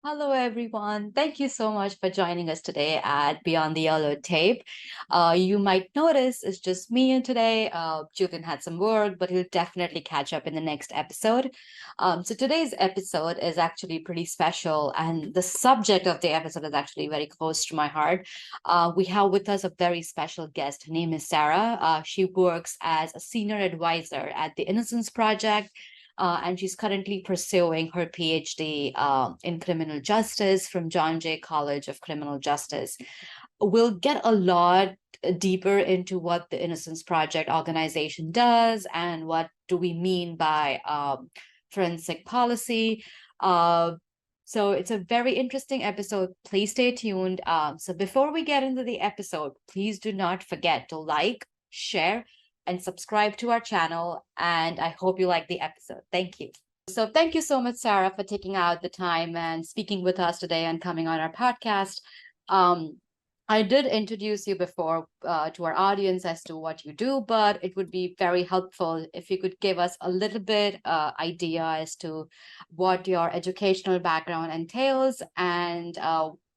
Hello, everyone. Thank you so much for joining us today at Beyond the Yellow Tape. You might notice it's just me in today. Julian had some work, but he'll definitely catch up in the next episode. So today's episode is actually pretty special, and the subject of the episode is actually very close to my heart. We have with us a very special guest. Her name is Sarah. She works as a senior advisor at the Innocence Project, and she's currently pursuing her PhD in criminal justice from John Jay College of Criminal Justice. We'll get a lot deeper into what the Innocence Project organization does and what do we mean by forensic policy. Uh, so it's a very interesting episode. Please stay tuned. So before we get into the episode, please do not forget to like, share, and subscribe to our channel. And I hope you like the episode. Thank you. So, thank you so much, Sarah, for taking out the time and speaking with us today and coming on our podcast. Um, I did introduce you before to our audience as to what you do, but it would be very helpful if you could give us a little bit idea as to what your educational background entails and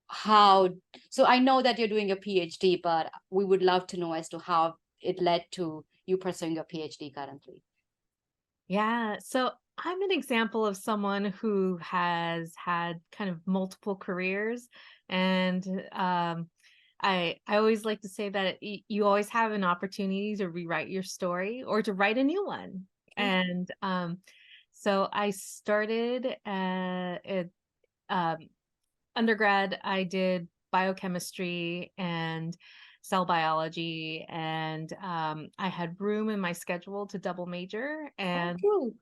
how. So I know that you're doing a PhD, but we would love to know as to how it led to you pursuing your PhD currently. Yeah, so I'm an example of someone who has had kind of multiple careers, and I always like to say that you always have an opportunity to rewrite your story or to write a new one. Okay. And so I started at um, undergrad. I did biochemistry and cell biology, and I had room in my schedule to double major, Oh, and cool.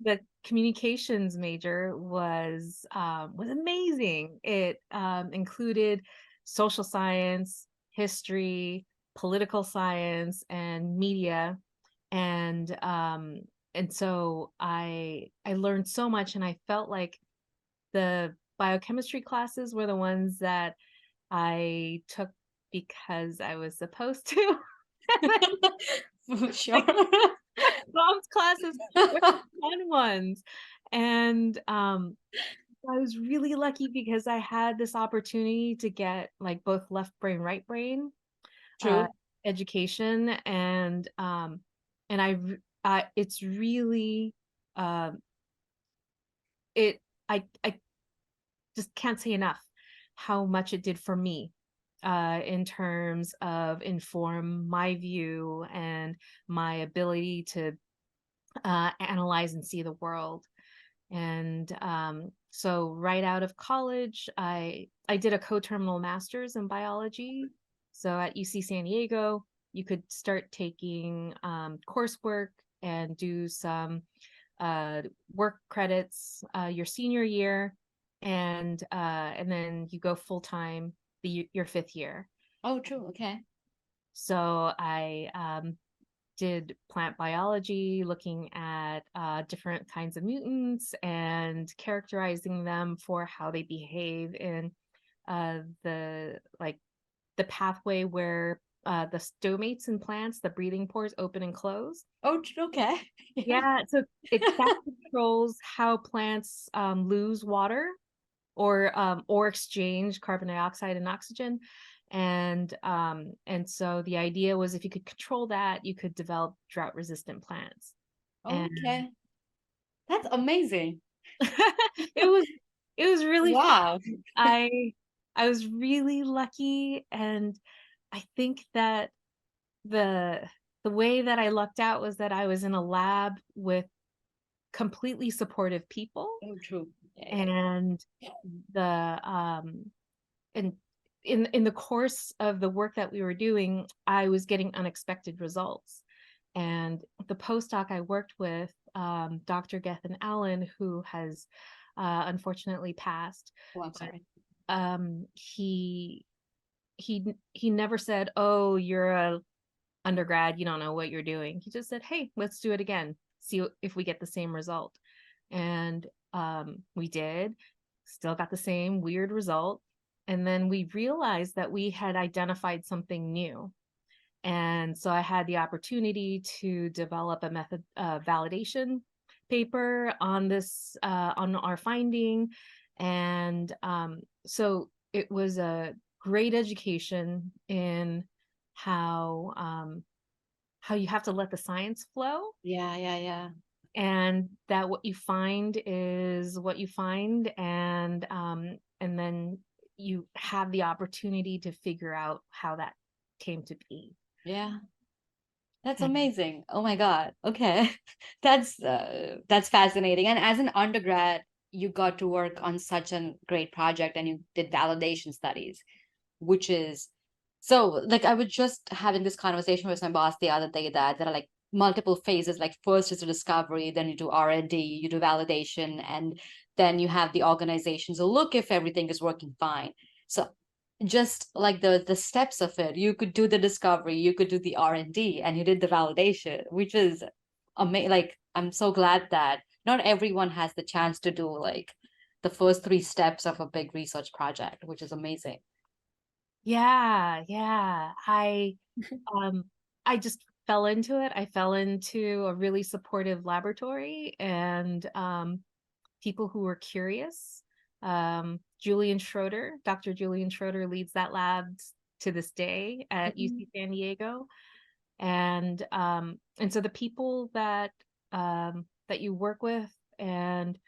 the communications major was amazing. It included social science, history, political science, and media, and so I learned so much, and I felt like the biochemistry classes were the ones that I took because I was supposed to. Sure. Mom's classes were the fun ones. And I was really lucky because I had this opportunity to get like both left brain, right brain uh, True. education, and it's really um, it I just can't say enough how much it did for me in terms of inform my view and my ability to analyze and see the world. And so right out of college, I did a co-terminal master's in biology. So at UC San Diego, you could start taking coursework and do some work credits your senior year, and then you go full time your fifth year. Oh, true. Okay. So I did plant biology, looking at different kinds of mutants and characterizing them for how they behave in the pathway where the stomates in plants, the breathing pores open and close. Oh, okay. Yeah. Yeah, so that controls how plants lose water or exchange carbon dioxide and oxygen. And so the idea was if you could control that, you could develop drought resistant plants. And Okay. That's amazing. it was it was really fun. Wow. I I was really lucky, and I think that the the way that I lucked out was that I was in a lab with completely supportive people, Oh, true. Yeah, yeah. and the and in the course of the work that we were doing, I was getting unexpected results. And the postdoc I worked with, Dr. Gethin Allen, who has unfortunately passed, Oh, I'm but sorry. he he never said, "Oh, you're a undergrad, you don't know what you're doing." He just said, "Hey, let's do it again. See if we get the same result." And we did, still got the same weird result. And then we realized that we had identified something new. And so I had the opportunity to develop a method validation paper on this on our finding. And so it was a great education in how you have to let the science flow, Yeah, yeah, yeah. and that what you find is what you find, and then you have the opportunity to figure out how that came to be. Yeah. That's And amazing. Oh my God. Okay. That's fascinating. And as an undergrad, you got to work on such a great project and you did validation studies, which is so like I was just having this conversation with my boss the other day that there are like multiple phases. Like first is the discovery, then you do R&D, you do validation, and then you have the organizations who look if everything is working fine. So just like the steps of it, you could do the discovery, you could do the R&D, and you did the validation, which is amazing. Like I'm so glad that not everyone has the chance to do like the first three steps of a big research project, which is amazing. yeah, yeah. Um I just fell into it. I fell into a really supportive laboratory, and people who were curious. Julian Schroeder, Dr. Julian Schroeder leads that lab to this day at Mhm. UC San Diego. And so the people that you work with, and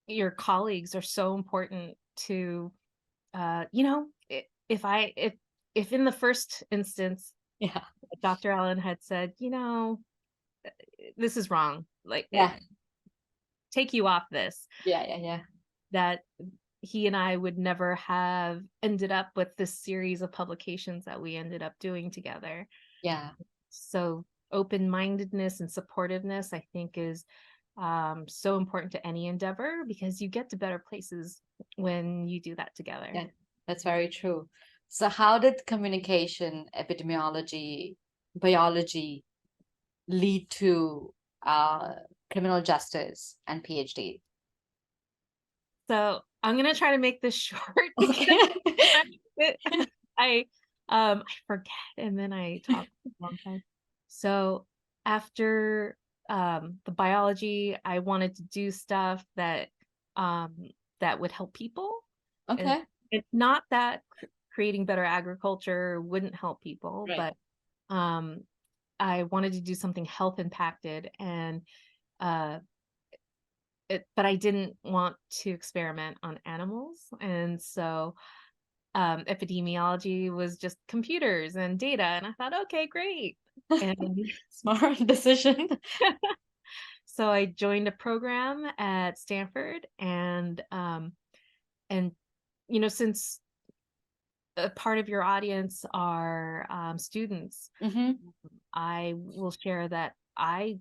your colleagues are so important to, if in the first instance Yeah. Dr. Allen had said, this is wrong, like Yeah. take you off this, Yeah. Yeah. Yeah. that he and I would never have ended up with this series of publications that we ended up doing together. Yeah. So open-mindedness and supportiveness, I think, is so important to any endeavor, because you get to better places when you do that together. Yeah. That's very true. So how did communication, epidemiology, biology lead to uh criminal justice and PhD? So I'm gonna try to make this short because Okay. I I forget, and then I talk for a long time. So after the biology, I wanted to do stuff um that would help people. And Okay. it's not that creating better agriculture wouldn't help people, Right. but um I wanted to do something health impacted, and uh but I didn't want to experiment on animals. And so epidemiology was just computers and data. And I thought, okay, great. And Smart decision. so I joined a program at Stanford, and since a part of your audience are students, Hmm. I will share that I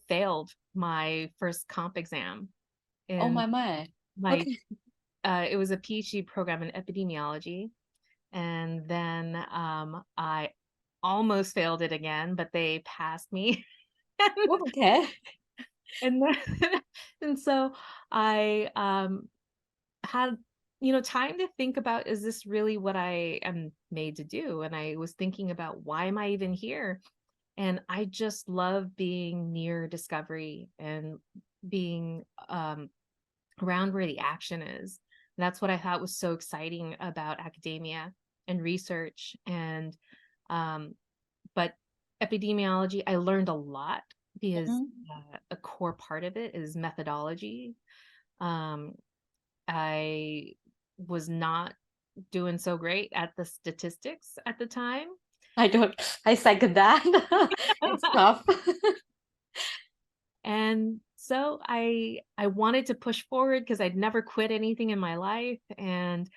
failed my first comp exam Oh in my. my Okay. it was a PhD program in epidemiology. And then I almost failed it again, but they passed me. Okay. and then, and so I had time to think about, is this really what I am made to do? And I was thinking about, why am I even here? And I just love being near discovery and being around where the action is. That's what I thought was so exciting about academia and research. And um, but epidemiology, I learned a lot, because Mhm. a core part of it is methodology. Um, I was not doing so great at the statistics at the time. I don't, I second that. It's tough. And so I wanted to push forward, because I'd never quit anything in my life. And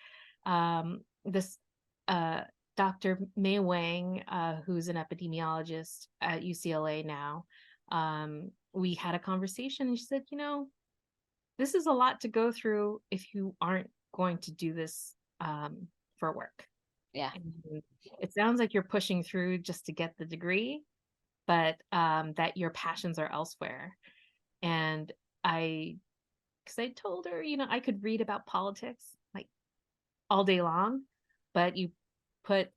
this uh, Dr. Mei Wang, who's an epidemiologist at UCLA now, we had a conversation, and she said, this is a lot to go through if you aren't going to do this for work. Yeah. And it sounds like you're pushing through just to get the degree, but that your passions are elsewhere. And because I told her, I could read about politics like all day long, but you put,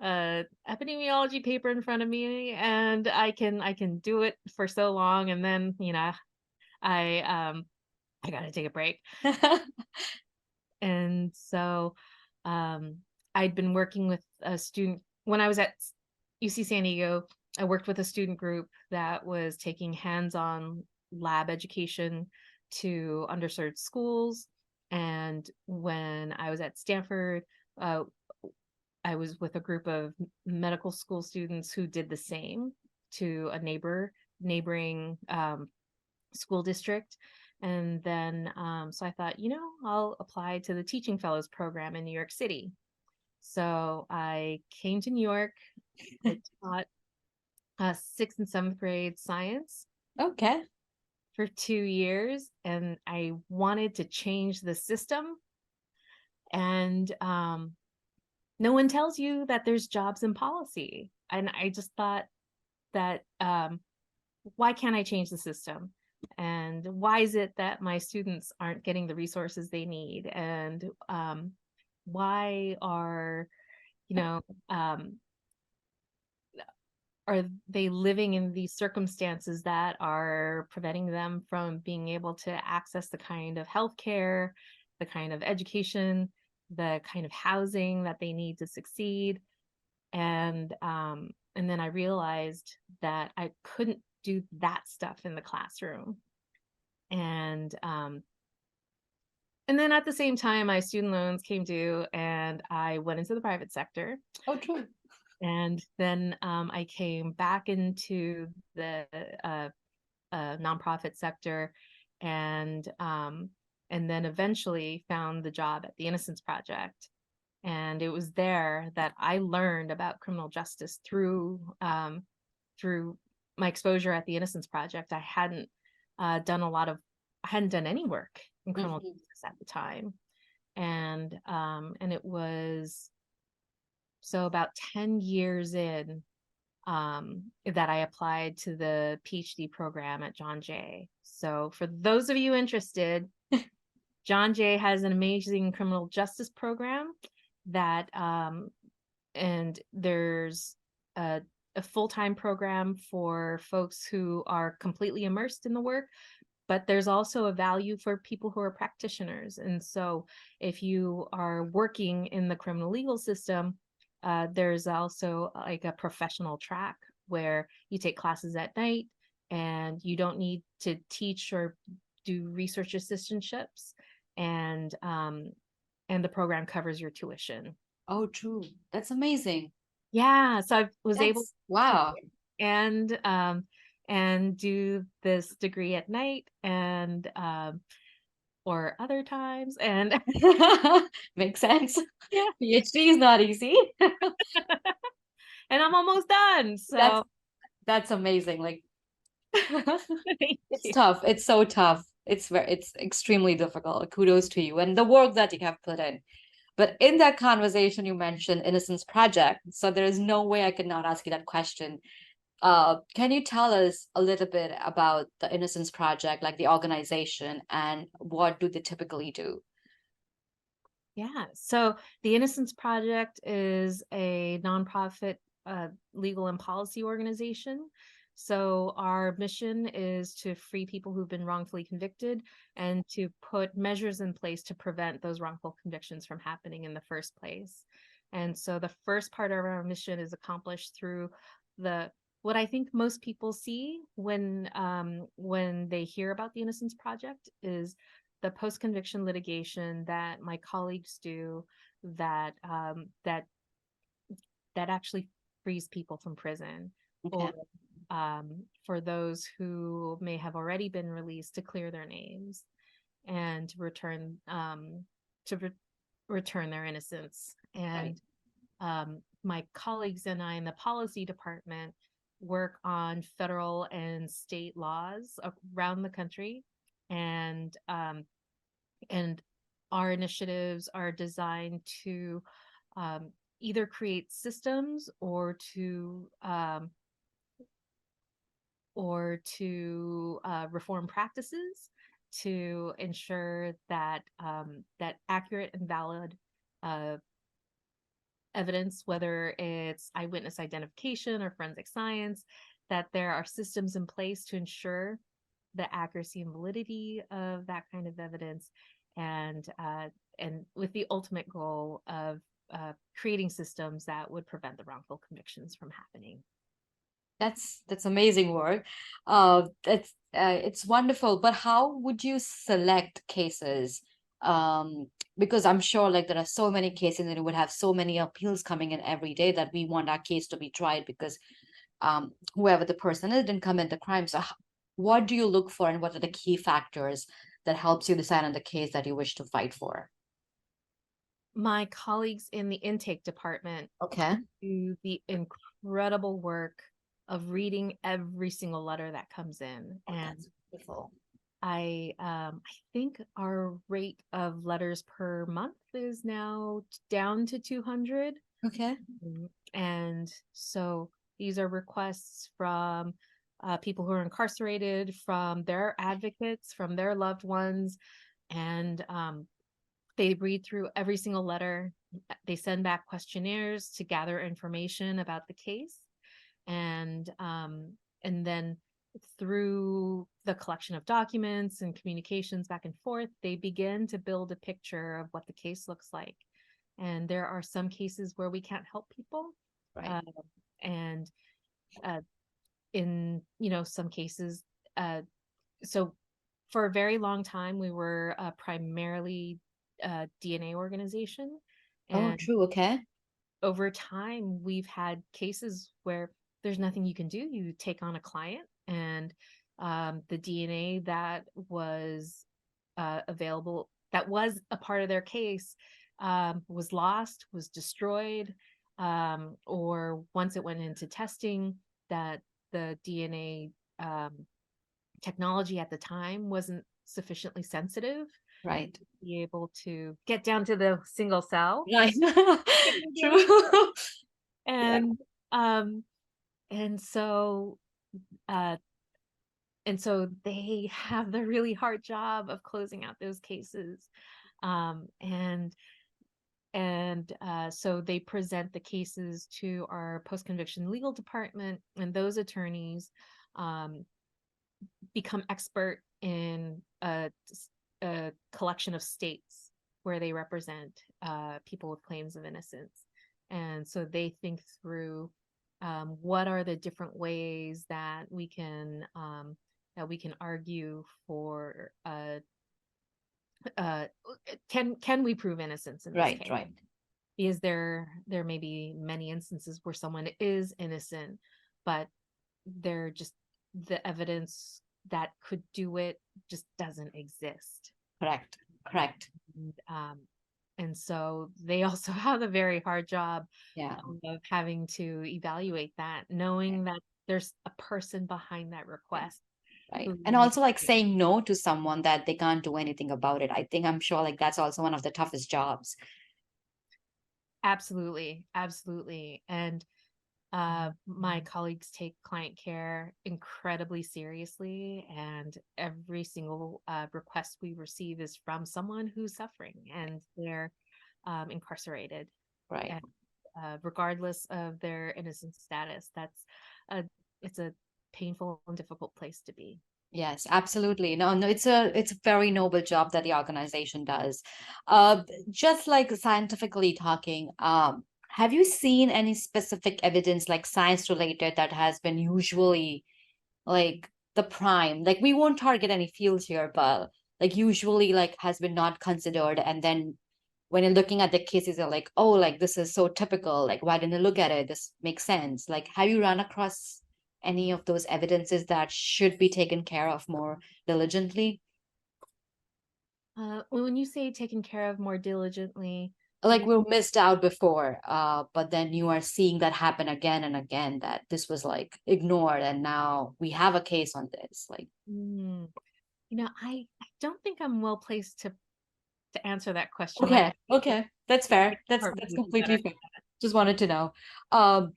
a epidemiology paper in front of me, and I can do it for so long. And then, I I gotta take a break. And so um, I'd been working with a student when I was at UC San Diego. I worked with a student group that was taking hands-on lab education to underserved schools. And when I was at Stanford, uh, I was with a group of medical school students who did the same to a neighboring school district. And then, so I thought, I'll apply to the Teaching Fellows program in New York City. So I came to New York. I taught sixth and seventh grade science Okay. for 2 years, and I wanted to change the system. And no one tells you that there's jobs in policy. And I just thought that why can't I change the system? And why is it that my students aren't getting the resources they need? And why you know, um, are they living in these circumstances that are preventing them from being able to access the kind of healthcare, the kind of education, the kind of housing that they need to succeed? And then I realized that I couldn't do that stuff in the classroom. And then at the same time, my student loans came due, and I went into the private sector. Oh, true. And then I came back into the nonprofit sector, and then eventually found the job at the Innocence Project. And it was there that I learned about criminal justice through my exposure at the Innocence Project. I hadn't done any work in criminal Mhm. justice at the time, and it was so about 10 years in that I applied to the PhD program at John Jay. So for those of you interested, John Jay has an amazing criminal justice program that and there's a full-time program for folks who are completely immersed in the work, but there's also a value for people who are practitioners. And so if you are working in the criminal legal system, there's also like a professional track where you take classes at night and you don't need to teach or do research assistantships. And um, and the program covers your tuition. Oh, true. That's amazing. Yeah, so I was able That's to wow. and do this degree at night and or other times. And Makes sense. yeah, PhD is not easy. and I'm almost done. That's So that's amazing. Like thank it's you. tough. It's so tough. It's extremely difficult. Kudos to you and the work that you have put in. But in that conversation, you mentioned Innocence Project. So there is no way I could not ask you that question. Can you tell us a little bit about the Innocence Project, like the organization, and what do they typically do? Yeah. So the Innocence Project is a nonprofit legal and policy organization. So our mission is to free people who've been wrongfully convicted and to put measures in place to prevent those wrongful convictions from happening in the first place. And so the first part of our mission is accomplished through the what I think most people see when they hear about the Innocence Project is the post-conviction litigation that my colleagues do that actually frees people from prison, or Okay. for those who may have already been released to clear their names and to re- return their innocence. Right. And my colleagues and I in the policy department work on federal and state laws around the country, and and our initiatives are designed to either create systems or to reform practices to ensure that that accurate and valid uh, evidence, whether it's eyewitness identification or forensic science, that there are systems in place to ensure the accuracy and validity of that kind of evidence, and with the ultimate goal of creating systems that would prevent the wrongful convictions from happening. That's amazing work. It's wonderful. But how would you select cases? Because I'm sure like there are so many cases and you would have so many appeals coming in every day that we want our case to be tried because whoever the person is didn't commit the crime. So what do you look for and what are the key factors that helps you decide on the case that you wish to fight for? My colleagues in the intake department Okay. do the incredible work of reading every single letter that comes in. Oh, And that's beautiful. I think our rate of letters per month is now down to 200. Okay. And so these are requests from people who are incarcerated, from their advocates, from their loved ones, and they read through every single letter. They send back questionnaires to gather information about the case, and then through the collection of documents and communications back and forth, they begin to build a picture of what the case looks like. And there are some cases where we can't help people, Right. uh, and uh, in some cases, uh, so for a very long time we were primarily a DNA organization, Oh, and true. Okay. over time we've had cases where there's nothing you can do. You take on a client, and the DNA that was available, that was a part of their case, was lost, was destroyed, or once it went into testing, that the DNA technology at the time wasn't sufficiently sensitive Right. to be able to get down to the single cell. Right. True. Yeah. And um and so uh and so they have the really hard job of closing out those cases. um so they present the cases to our post-conviction legal department, and those attorneys um become expert in a collection of states where they represent people with claims of innocence. And so they think through what are the different ways that we can argue for uh, can we prove innocence in this Right. case? Right. Because there may be many instances where someone is innocent, but they're just the evidence that could do it just doesn't exist. Correct. Correct. And so they also have a very hard job Yeah. of having to evaluate that, knowing that there's a person behind that Yeah. request Right. And who also like saying no to someone that they can't do anything about it. I'm sure like that's also one of the toughest jobs. absolutely, absolutely. And my colleagues take client care incredibly seriously, and every single request we receive is from someone who's suffering and they're incarcerated. Right. And regardless of their innocent status, a it's a painful and difficult place to be. Yes, absolutely. No, no, it's a very noble job that the organization does. Just like scientifically talking, have you seen any specific evidence like science related that has been usually like the prime? Like we won't target any fields here, but like usually like has been not considered, and then when you're looking at the cases, you're like, oh, like this is so typical. Like, why didn't you look at it? This makes sense. Like, have you run across any of those evidences that should be taken care of more diligently? When you say taken care of more diligently, Like you we were missed out before, but then you are seeing that happen again and again, that this was like ignored, and now we have a case on this. Like, mm, I don't think I'm well placed to answer that question. okay, okay, that's The fair. department That's would be better. completely fair. Just wanted to know. Um,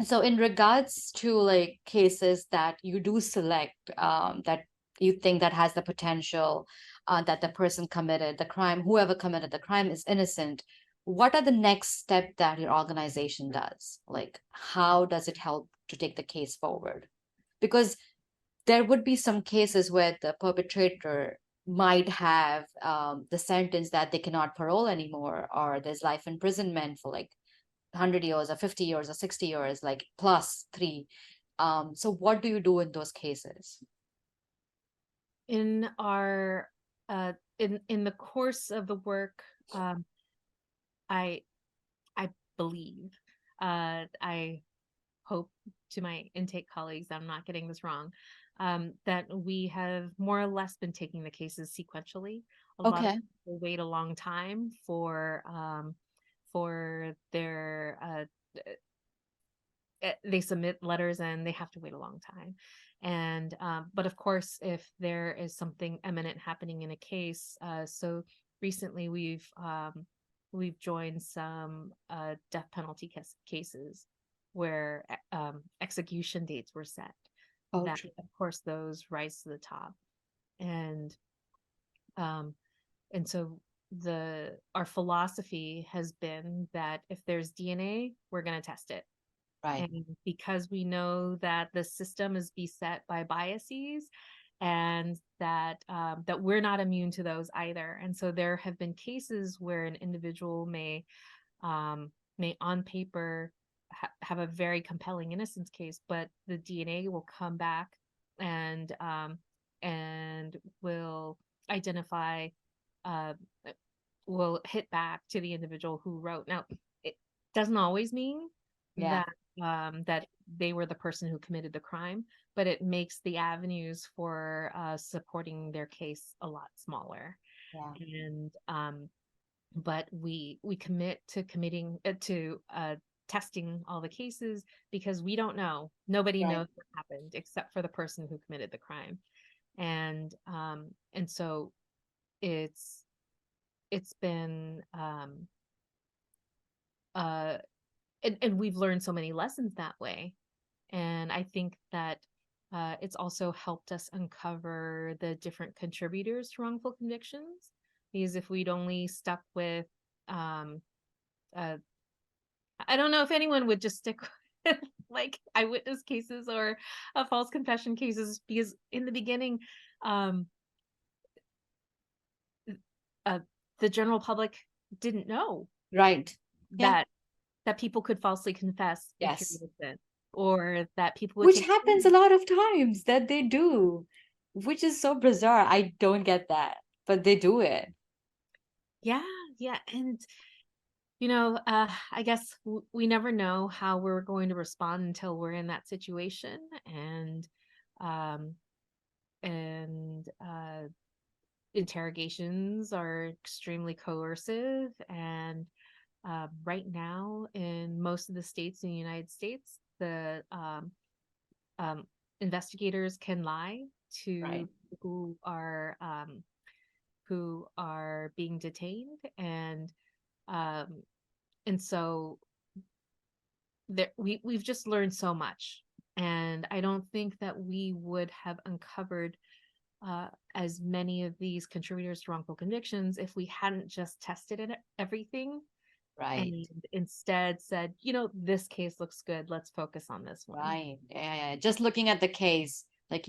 So in regards to like cases that you do select, that you think that has the potential, that the person committed the crime, whoever committed the crime is innocent, what are the next step that your organization does? Like, how does it help to take the case forward? Because there would be some cases where the perpetrator might have the sentence that they cannot parole anymore, or there's life imprisonment for like 100 years or 50 years or 60 years, like plus three. So what do you do in those cases? In our in the course of the work, um, I I believe, I hope to my intake colleagues that I'm not getting this wrong, that we have more or less been taking the cases sequentially. A lot of Okay. people wait a long time for their they submit letters and they have to wait a long time. And but of course, if there is something eminent happening in a case, so recently we've joined some death penalty cases where execution dates were set. Oh, That true. of course those rise to the top, and um, and so the our philosophy has been that if there's DNA, we're going to test it, Right. and because we know that the system is beset by biases and that we're not immune to those either. And so there have been cases where an individual may on paper have a very compelling innocence case, but the DNA will come back and will identify uh, will hit back to the individual who wrote. Now, it doesn't always mean Yeah. that that they were the person who committed the crime, but it makes the avenues for supporting their case a lot smaller. Yeah. And but we commit to committing to testing all the cases because we don't know. Nobody Right. knows what happened except for the person who committed the crime, and so it's it's been uh and we've learned so many lessons that way. And I think that it's also helped us uncover the different contributors to wrongful convictions. Because if we'd only stuck with, um, uh, I don't know if anyone would just stick with like eyewitness cases or false confession cases, because in the beginning, um, uh, the general public didn't know Right. Yeah. that people could falsely confess if you're Yes. innocent, or that people would Which take. happens a lot of times that they do, which is so bizarre. I don't get that, but they do it. Yeah, yeah, and I guess we never know how we're going to respond until we're in that situation, um, and interrogations are extremely coercive, and right now in most of the states in the United States, the um, investigators can lie to Right. people who are being detained, um, and so we've just learned so much, and I don't think that we would have uncovered as many of these contributors to wrongful convictions if we hadn't just tested everything Right. and instead said, this case looks good, let's focus on this one. Right. Yeah, yeah. Just looking at the case, like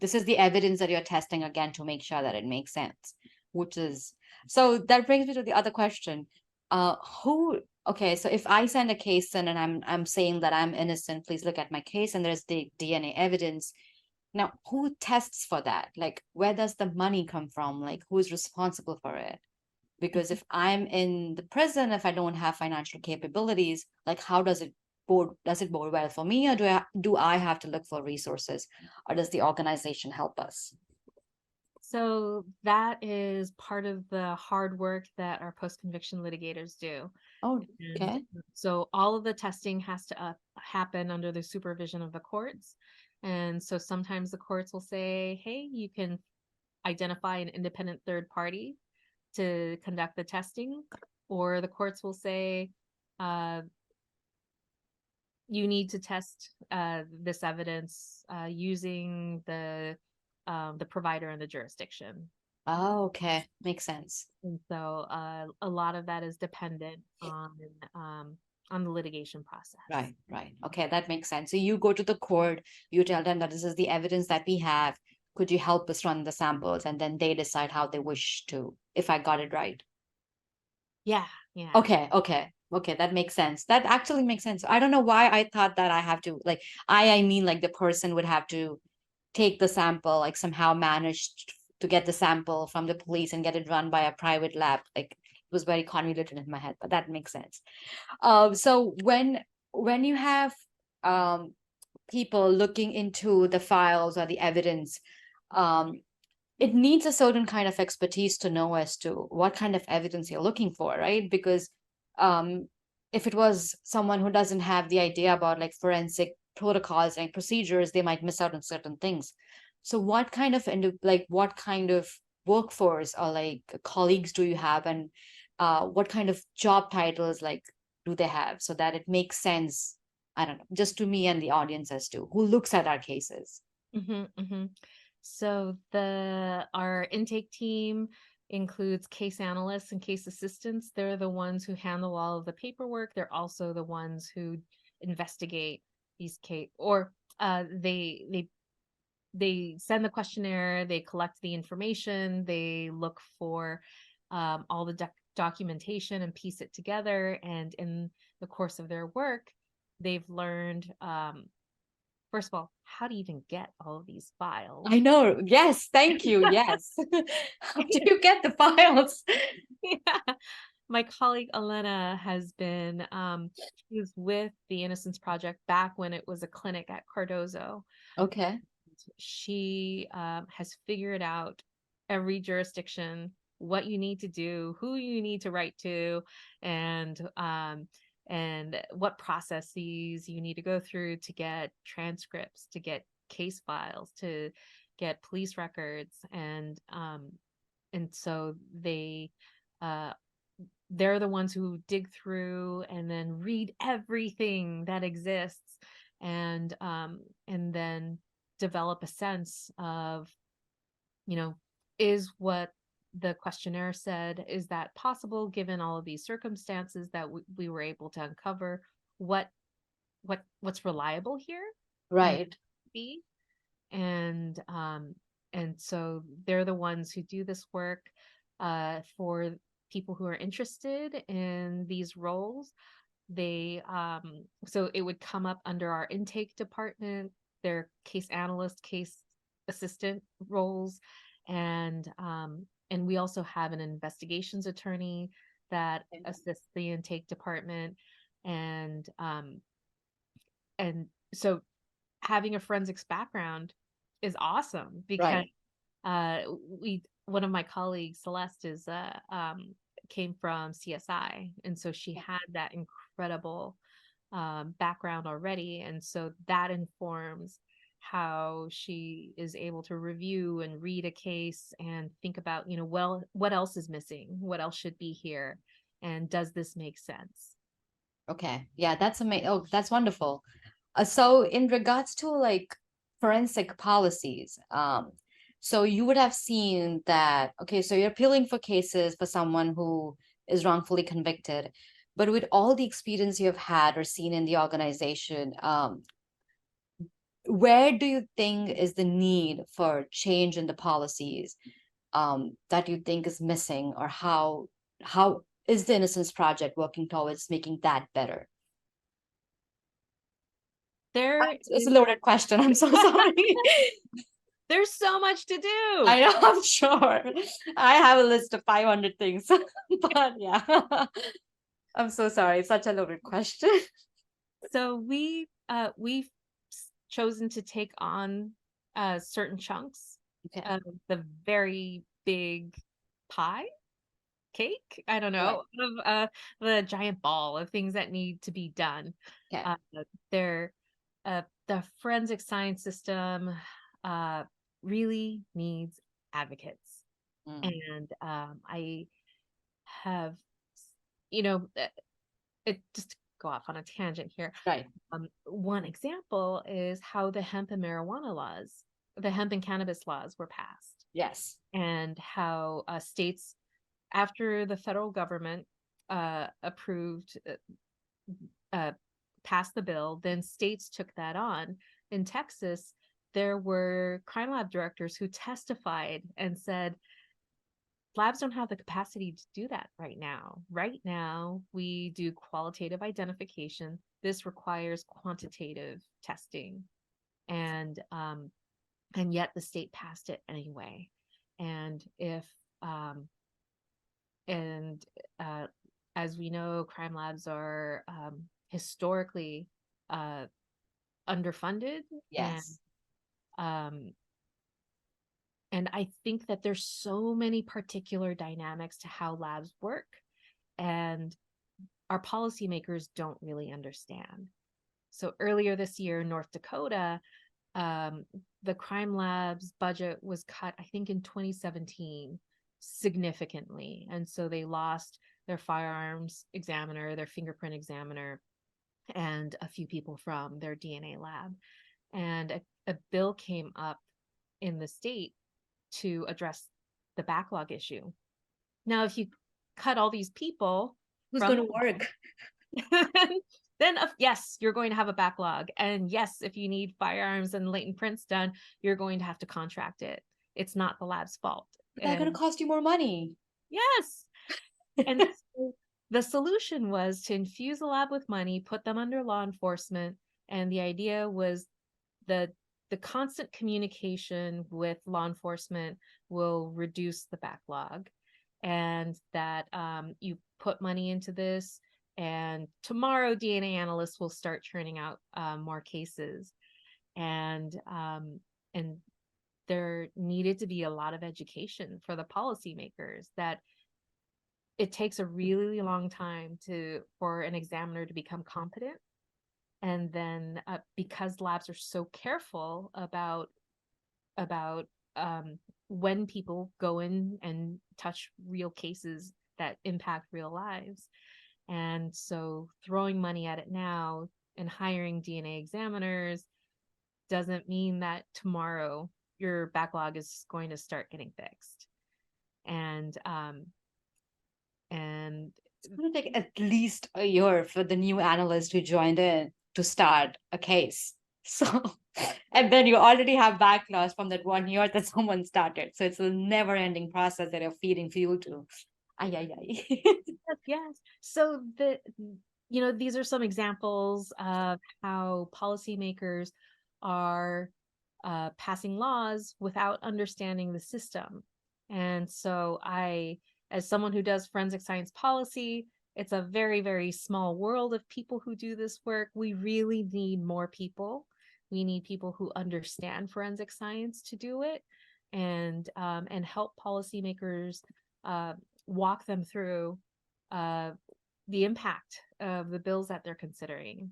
this is the evidence that you're testing again to make sure that it makes sense, which is, so that brings me to the other question. Who, okay, so if I send a case in and I'm saying that I'm innocent, please look at my case, and there's the DNA evidence. Now, who tests for that? Like, where does the money come from? Like, who's responsible for it? Because if I'm in the prison, if I don't have financial capabilities, like how does it bode well for me, or do I have to look for resources, or does the organization help us? So that is part of the hard work that our post-conviction litigators do. Oh, And okay. so all of the testing has to happen under the supervision of the courts. And so sometimes the courts will say, hey, you can identify an independent third party to conduct the testing, or the courts will say, uh, you need to test this evidence using the provider and the jurisdiction. Oh, okay, makes sense. And so a lot of that is dependent um, on the litigation process. Right, right. Okay, that makes sense. So you go to the court, you tell them that this is the evidence that we have. Could you help us run the samples? And then they decide how they wish to, if I got it right. Yeah, yeah. Okay, okay, okay. That makes sense. That actually makes sense. I don't know why I thought that I have to, like, I mean, like the person would have to take the sample, like somehow managed to get the sample from the police and get it run by a private lab. Like it was very convoluted in my head, but that makes sense. So when you have um people looking into the files or the evidence, um, it needs a certain kind of expertise to know as to what kind of evidence you're looking for, right? Because um, if it was someone who doesn't have the idea about like forensic protocols and procedures, they might miss out on certain things. So what kind of like what kind of workforce or like colleagues do you have, and what kind of job titles like do they have, so that it makes sense? I don't know, just to me and the audience as to who looks at our cases. Hmm. So our intake team includes case analysts and case assistants. They're the ones who handle all of the paperwork. They're also the ones who investigate these case, or they send the questionnaire, they collect the information, they look for all the documentation and piece it together. And in the course of their work, they've learned, first of all, how to even get all of these I files. know. Yes, thank you. Yes. How do you get the files? Yeah. My colleague Elena has been, she was with the Innocence Project back when it was a clinic at Cardozo. Okay. She has figured out every jurisdiction, what you need to do, who you need to write to, and what processes you need to go through to get transcripts, to get case files, to get police records, and so uh, they're the ones who dig through and then read everything that exists, and then develop a sense of, you know, is what the questionnaire said, is that possible given all of these circumstances that we were able to uncover? what what's reliable here and Right. be, and so they're the ones who do this work for people who are interested in these roles. They So it would come up under our intake department, their case analyst, case assistant roles, and we also have an investigations attorney that Okay. assists the intake department. And um and so having a forensics background is awesome because Right. uh we one of my colleagues, Celeste, is came from CSI, and so she had that incredible background already, and so that informs how she is able to review and read a case and think about, well, what else is missing, what else should be here, and does this make sense? Okay. Yeah, that's amazing. Oh, that's wonderful. So in regards to like forensic policies, so you would have seen that, okay, so you're appealing for cases for someone who is wrongfully convicted, but with all the experience you have had or seen in the organization, where do you think is the need for change in the policies, that you think is missing, or how is the Innocence Project working towards making that better? There It's a is loaded question. I'm so sorry. there's so much to do. I know, I'm sure. I have a list of 500 things, but yeah, I'm so sorry. It's such a loaded question. So we've chosen to take on certain chunks Okay, of the very big pie, cake, I don't right. know, of the giant ball of things that need to be done. Okay. Uh, they're The forensic science system uh, really needs advocates, Mm, and I have, you know, it just to go off on a tangent here. right. One example is how the hemp and cannabis laws were passed, Yes. and how states, after the federal government approved passed the bill. Then states took that on. In Texas, there were crime lab directors who testified and said, labs don't have the capacity to do that right now. Right now, we do qualitative identification. This requires quantitative testing. And yet the state passed it anyway. And if and as we know, crime labs are historically underfunded, Yes. um, and I think that there's so many particular dynamics to how labs work, and our policymakers don't really understand. So earlier this year in North Dakota, the crime lab's budget was cut, I think in 2017, significantly. And so they lost their firearms examiner, their fingerprint examiner, and a few people from their DNA lab. And a bill came up in the state to address the backlog issue. Now, if you cut all these people Who's from going to work? then yes, you're going to have a backlog. And yes, if you need firearms and latent prints done, you're going to have to contract it. It's not the lab's fault. But that's going And to cost you more money. yes. And so the solution was to infuse the lab with money, put them under law enforcement. And the idea was the constant communication with law enforcement will reduce the backlog, and that you put money into this, and tomorrow DNA analysts will start churning out more cases. And there needed to be a lot of education for the policymakers that it takes a really long time for an examiner to become competent. And then because labs are so careful about when people go in and touch real cases that impact real lives, and so throwing money at it now and hiring DNA examiners doesn't mean that tomorrow your backlog is going to start getting fixed. And It's going to take at least a year for the new analyst who joined in to start a case. So, and then you already have backlogs from that 1 year that someone started. So it's a never ending process that you're feeding fuel to. Ay, ay, ay. yes. So these are some examples of how policymakers are passing laws without understanding the system. And so as someone who does forensic science policy, it's a very, very small world of people who do this work. We really need more people. We need people who understand forensic science to do it, and help policymakers walk them through the impact of the bills that they're considering.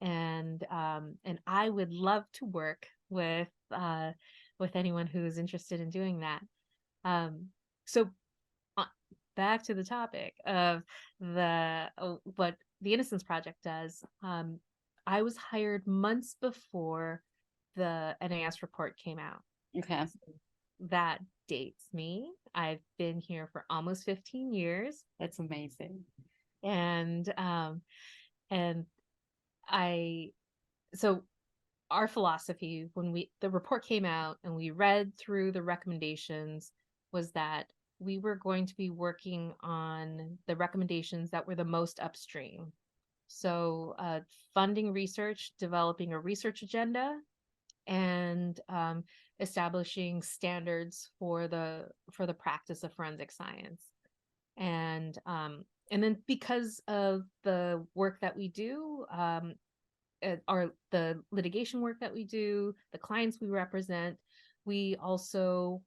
And I would love to work with anyone who's interested in doing that. So back to the topic of what the Innocence Project does. I was hired months before the NAS report came out. Okay. So that dates me. I've been here for almost 15 years. That's amazing. And so our philosophy when the report came out and we read through the recommendations was that we were going to be working on the recommendations that were the most upstream. So funding research, developing a research agenda, and establishing standards for the practice of forensic science. And then because of the work that we do, the litigation work that we do, the clients we represent, we also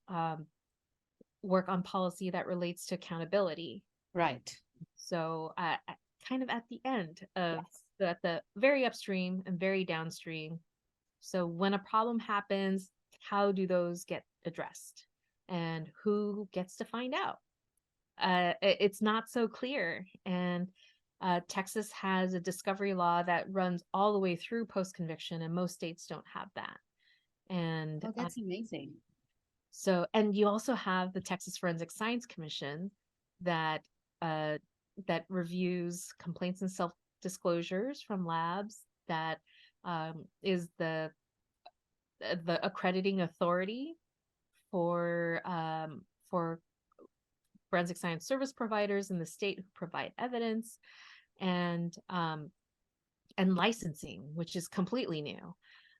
work on policy that relates to accountability. Right. So kind of at the end of at the very upstream and very downstream. So when a problem happens, how do those get addressed? And who gets to find out? It's not so clear. And Texas has a discovery law that runs all the way through post-conviction, and most states don't have that. And that's amazing. So, and you also have the Texas Forensic Science Commission that reviews complaints and disclosures from labs that is the accrediting authority for forensic science service providers in the state who provide evidence, and licensing, which is completely new.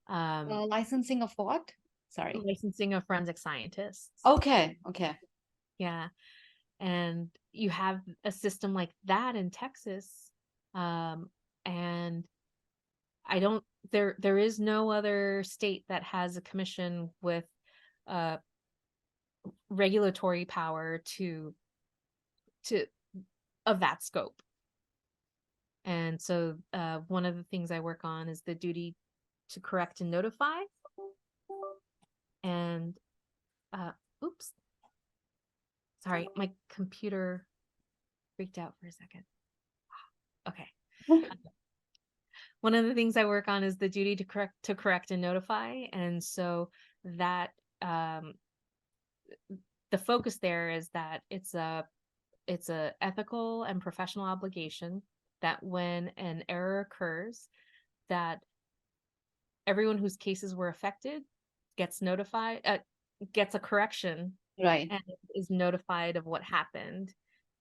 Licensing of what? Sorry. Licensing of forensic scientists. Okay. Okay. Yeah. And you have a system like that in Texas. And I don't there is no other state that has a commission with uh regulatory power to of that scope. And so one of the things I work on is the duty to correct and notify. And oops, sorry, my computer freaked out for a second. Okay. One of the things I work on is the duty to correct and notify. And so that the focus there is that it's a ethical and professional obligation that when an error occurs, that everyone whose cases were affected gets notified, gets a correction, Right. and is notified of what happened,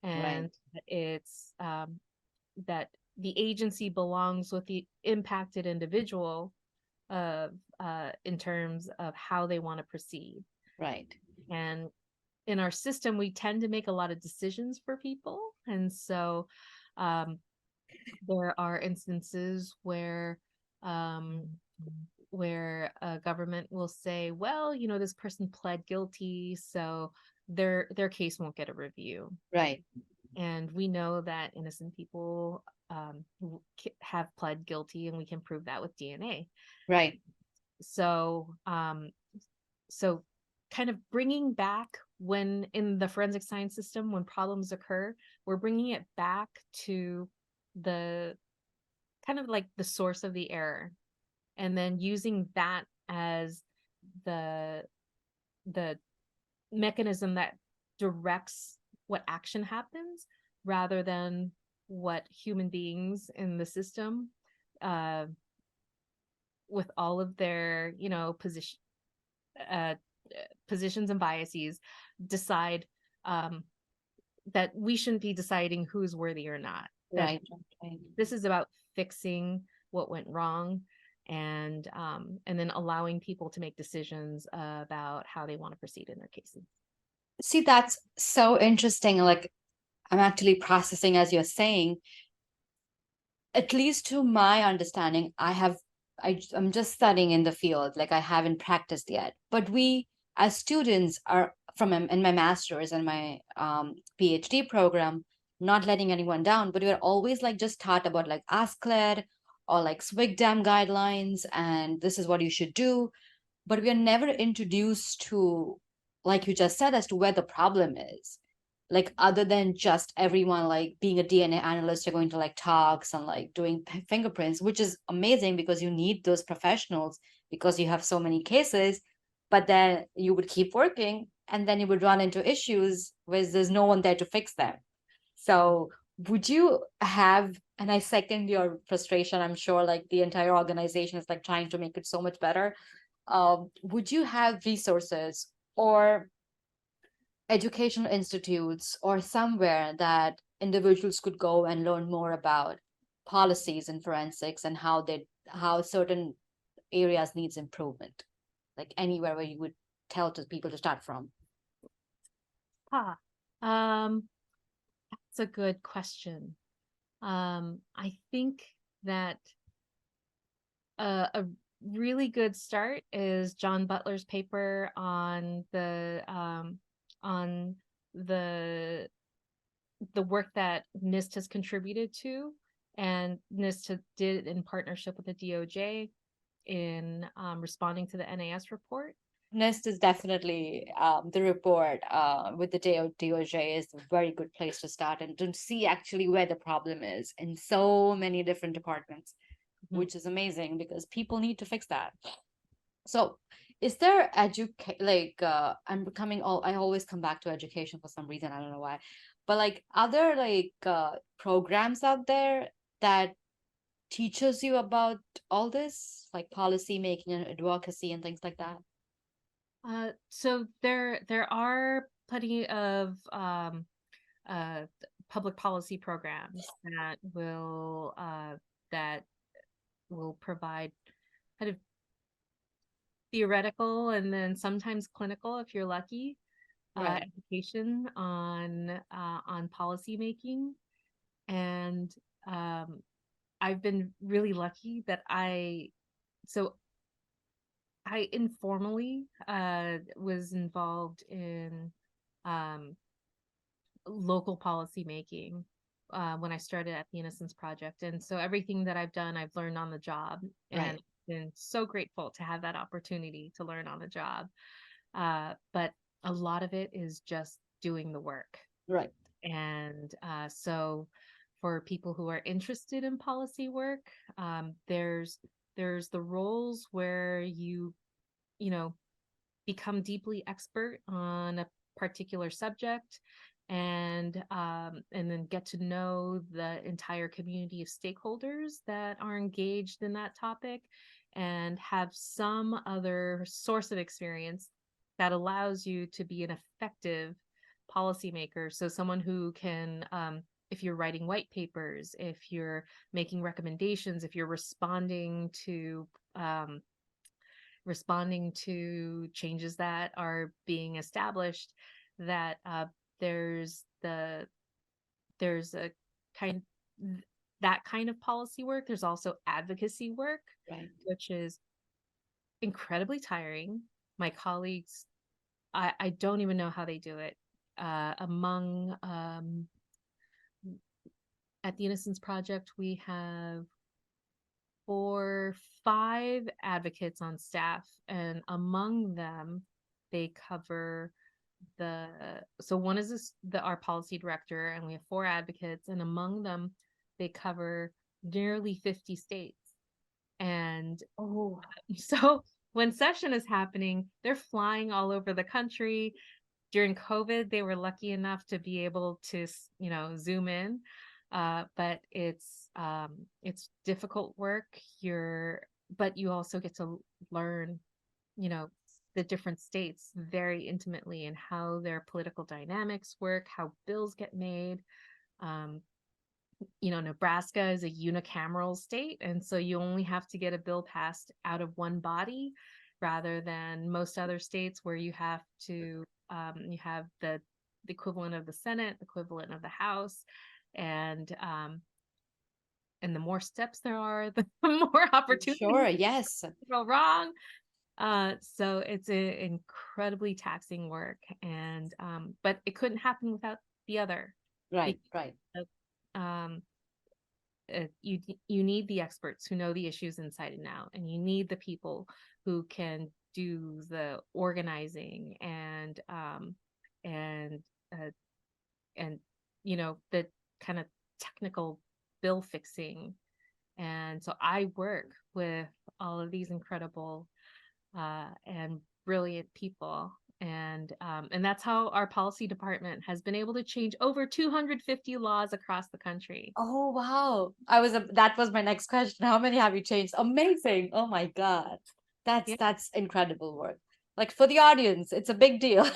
Right. and it's that the agency belongs with the impacted individual in terms of how they want to proceed. Right. And in our system, we tend to make a lot of decisions for people. And so there are instances um, where a government will say, well, this person pled guilty, so their case won't get a review. Right. And we know that innocent people have pled guilty, and we can prove that with DNA. Right. So so kind of bringing back, when in the forensic science system, when problems occur, we're bringing it back to the kind of like the source of the error, and then using that as the mechanism that directs what action happens, rather than what human beings in the system, uh, with all of their uh, positions and biases, decide that we shouldn't be deciding who's worthy or not. That Right. Right. this is about fixing what went wrong, and then allowing people to make decisions about how they want to proceed in their cases. See, that's so interesting. Like, I'm actually processing as you're saying. At least to my understanding, I'm just studying in the field, like I haven't practiced yet. But we, as students, are in my master's and my PhD program, not letting anyone down, but we're always like just taught about like ASCLED or like SWGDAM guidelines, and this is what you should do. But we are never introduced to, like you just said, as to where the problem is, like other than just everyone like being a DNA analyst, you're going to like talks and like doing fingerprints, which is amazing because you need those professionals because you have so many cases. But then you would keep working and then you would run into issues where there's no one there to fix them. So would you have, and I second your frustration, I'm sure like the entire organization is like trying to make it so much better. Would you have resources or educational institutes or somewhere that individuals could go and learn more about policies in forensics and how certain areas needs improvement, like anywhere where you would tell to people to start from? Ah, that's a good question. I think that a really good start is John Butler's paper on on the work that NIST has contributed to, and NIST did in partnership with the DOJ in responding to the NAS report. NIST is definitely the report with the DOJ is a very good place to start and to see actually where the problem is in so many different departments, which is amazing because people need to fix that. So is there I'm becoming all I always come back to education for some reason, I don't know why. But like, are there like programs out there that teaches you about all this, like policy making and advocacy and things like that? So there are plenty of uh, public policy programs that will provide kind of theoretical and then sometimes clinical, if you're lucky, Right, education on policy making. And um, I've been really lucky that so I informally was involved in um, local policy making when I started at the Innocence Project. And so everything that I've done, I've learned on the job, and right, been so grateful to have that opportunity to learn on the job. But a lot of it is just doing the work. right, And so for people who are interested in policy work, there's the roles where you know become deeply expert on a particular subject, and then get to know the entire community of stakeholders that are engaged in that topic, and have some other source of experience that allows you to be an effective policymaker. So someone who can if you're writing white papers, if you're making recommendations, if you're um, responding to changes that are being established, that there's the there's a kind that kind of policy work. There's also advocacy work, right. which is incredibly tiring. My colleagues, I don't even know how they do it. Among At the Innocence Project, we have 5 advocates on staff, and among them, they cover the so one is our policy director, and we have 4 advocates, and among them, they cover nearly 50 states. And Oh, so when session is happening, they're flying all over the country. During COVID, they were lucky enough to be able to, zoom in. But it's difficult work. But you also get to learn, you know, the different states very intimately, and how their political dynamics work, how bills get made. Um, Nebraska is a unicameral state, and so you only have to get a bill passed out of one body, rather than most other states where you have the equivalent of the Senate, the equivalent of the House, and the more steps there are, the more I'm opportunities sure. Yes. to go wrong. So it's an incredibly taxing work, and but it couldn't happen without the other, Right, because right. um, you need the experts who know the issues inside and out, and you need the people who can do the organizing and uh, and the kind of technical bill fixing. And so I work with all of these incredible and brilliant people. And that's how our policy department has been able to change over 250 laws across the country. Oh, wow. That was my next question. How many have you changed? Amazing. Oh my God. Yeah. That's incredible work. Like for the audience, it's a big deal.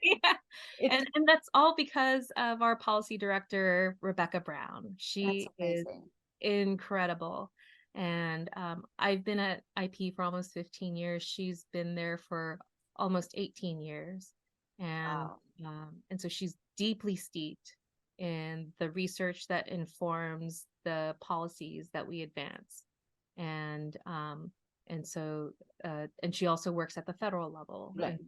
Yeah. It And that's all because of our policy director, Rebecca Brown. That's She is amazing. incredible. And I've been at IP for almost 15 years. She's been there for almost 18 years. And Wow. so she's deeply steeped in the research that informs the policies that we advance. And and she also works at the federal level. Right.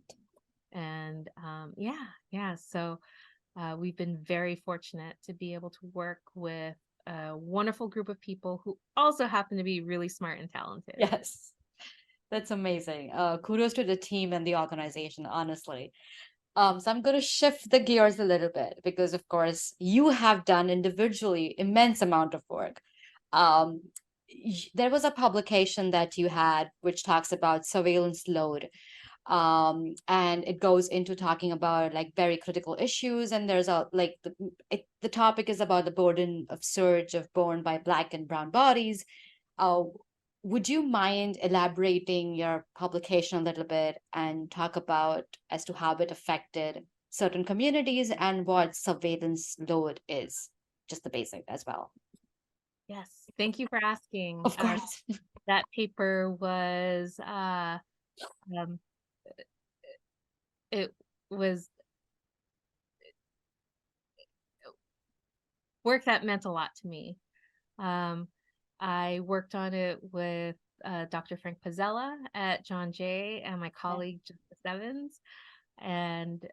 Yeah. So we've been very fortunate to be able to work with a wonderful group of people who also happen to be really smart and talented. Yes. That's amazing. Kudos to the team and the organization, honestly. So I'm going to shift the gears a little bit because, of course, you have done individually immense amount of work. Um, there was a publication that you had which talks about surveillance load. and it goes into talking about like very critical issues, and there's a like the topic is about the burden of surge of born by Black and brown bodies. uh, would you mind elaborating your publication a little bit and talk about as to how it affected certain communities and what surveillance load is? Just the basic as well. Yes, thank you for asking. Of course. That paper was um, it was work that meant a lot to me. Um, I worked on it with Dr. Frank Pizzella at John Jay and my Yeah. colleague Justice Evans. And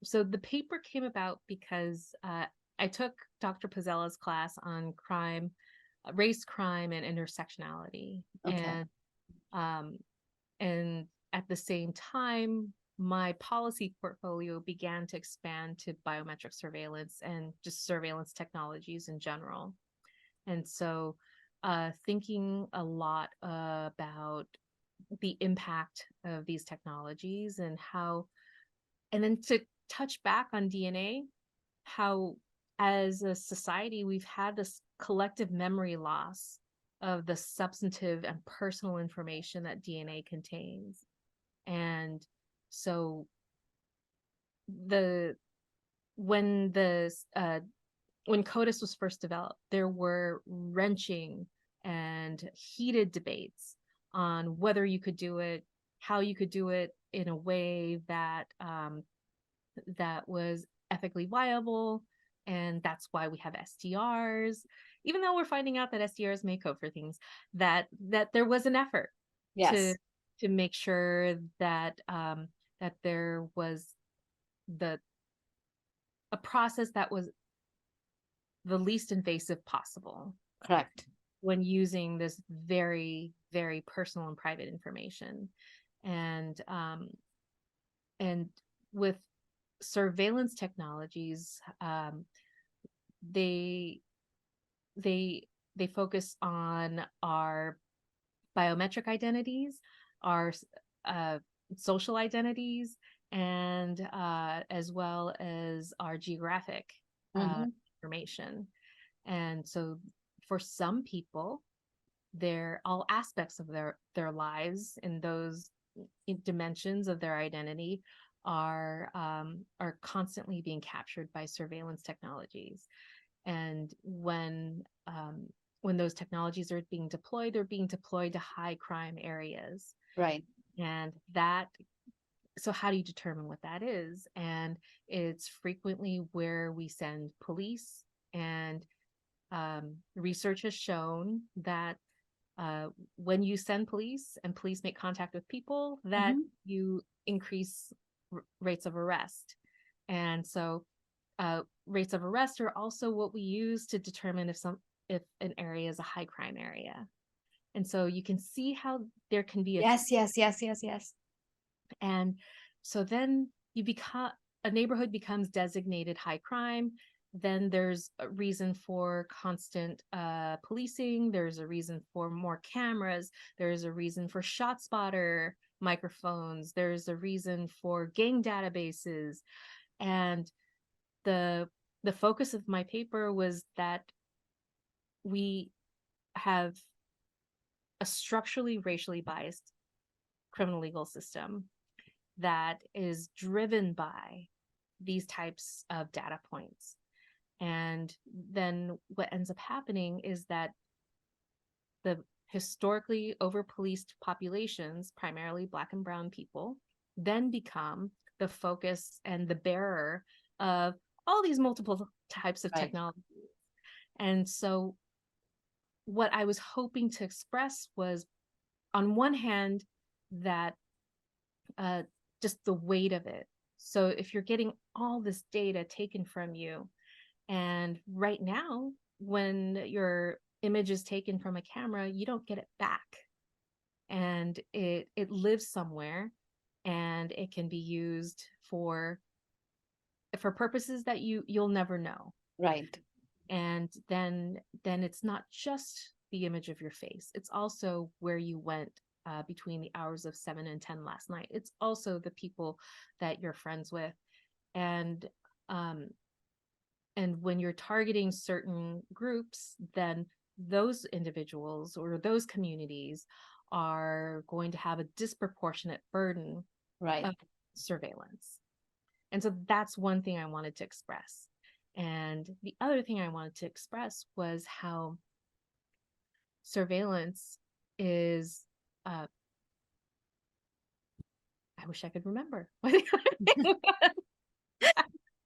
so the paper came about because I took Dr. Pizzella's class on crime, race, crime, and intersectionality. Okay. Um, and at the same time, my policy portfolio began to expand to biometric surveillance and just surveillance technologies in general. And so, thinking a lot about the impact of these technologies and how, and then to touch back on DNA, how as a society we've had this collective memory loss of the substantive and personal information that DNA contains. And so the when the when CODIS was first developed, there were wrenching and heated debates on whether you could do it, how you could do it in a way that that was ethically viable, and that's why we have STRs. Even though we're finding out that STRs may code for things, that there was an effort to Yes. to make sure that that there was the a process that was the least invasive possible Correct. when using this very, very personal and private information. And and with surveillance technologies, they they they focus on our biometric identities, our uh, social identities, and as well as our geographic uh, Hmm. information. And so for some people, they're all aspects of their lives in those dimensions of their identity are constantly being captured by surveillance technologies. And when those technologies are being deployed, they're being deployed to high crime areas. Right. And that, so how do you determine what that is? And it's frequently where we send police. And research has shown that uh, when you send police and police make contact with people, that Hmm. you increase rates of arrest. And so rates of arrest are also what we use to determine if an area is a high crime area. And so you can see how there can be Yes, yes, yes, yes, yes. and so then you become a neighborhood becomes designated high crime. Then there's a reason for constant policing. There's a reason for more cameras. There's a reason for shot spotter microphones. There's a reason for gang databases. And the the focus of my paper was that we have a structurally racially biased criminal legal system that is driven by these types of data points. And then what ends up happening is that the historically over policed populations, primarily Black and Brown people, then become the focus and the bearer of all these multiple types of Right. technology. And so, what I was hoping to express was, on one hand, that uh, just the weight of it. So if you're getting all this data taken from you, and right now, when your image is taken from a camera, you don't get it back, and it lives somewhere, and it can be used for purposes that you'll never know. Right. And then it's not just the image of your face; it's also where you went between the hours of 7 and 10 last night. It's also the people that you're friends with. And um, and when you're targeting certain groups, then those individuals or those communities are going to have a disproportionate burden Right. of surveillance. And so that's one thing I wanted to express. And the other thing I wanted to express was how surveillance is, I wish I could remember. I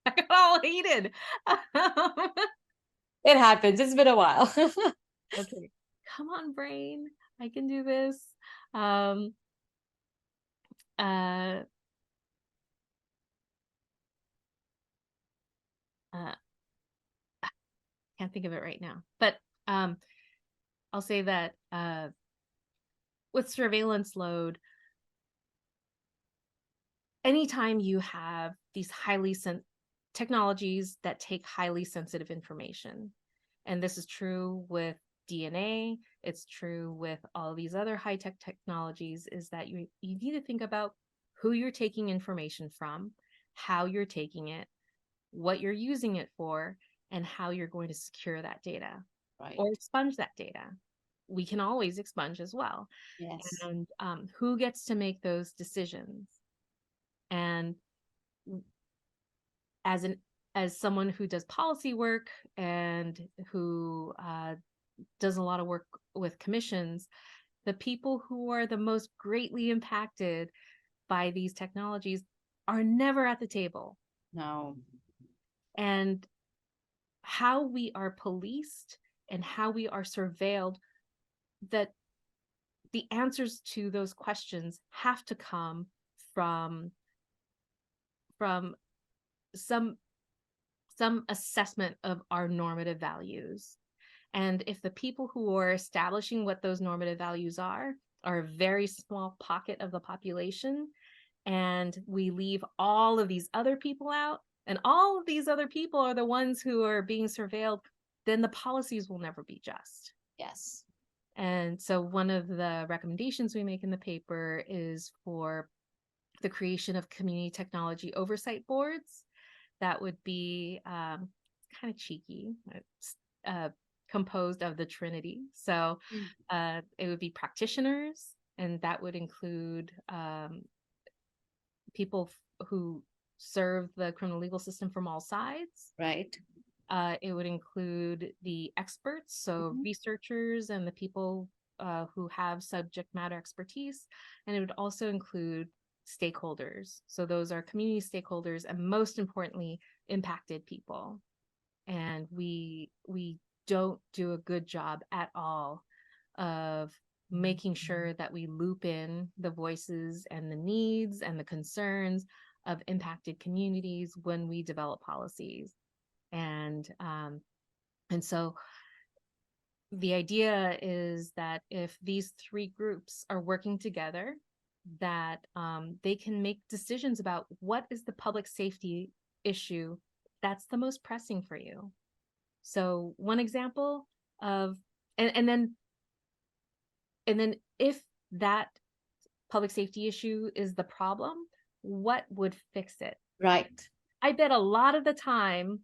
got all heated. It happens. It's been a while. Okay, come on, brain. I can do this. Um, uh, uh, can't think of it right now, but um, I'll say that with surveillance load, anytime you have these technologies that take highly sensitive information, and this is true with DNA, it's true with all these other high-tech technologies, is that you need to think about who you're taking information from, how you're taking it, what you're using it for, and how you're going to secure that data Right. or expunge that data. We can always expunge as well. Yes. And who gets to make those decisions? And as an as someone who does policy work and who does a lot of work with commissions, the people who are the most greatly impacted by these technologies are never at the table. No. And how we are policed and how we are surveilled, that the answers to those questions have to come from from some assessment of our normative values. And if the people who are establishing what those normative values are a very small pocket of the population, and we leave all of these other people out, and all of these other people are the ones who are being surveilled, then the policies will never be just. Yes. And so one of the recommendations we make in the paper is for the creation of community technology oversight boards that would be kind of cheeky, composed of the Trinity. So it would be practitioners, and that would include people who serve the criminal legal system from all sides. Right. It would include the experts, so Mhm. researchers and the people who have subject matter expertise. And it would also include stakeholders. So those are community stakeholders and, most importantly, impacted people. And we don't do a good job at all of making sure that we loop in the voices and the needs and the concerns of impacted communities when we develop policies. And so the idea is that if these three groups are working together, that they can make decisions about what is the public safety issue that's the most pressing for you. So one example of, and then if that public safety issue is the problem, what would fix it? Right. I bet a lot of the time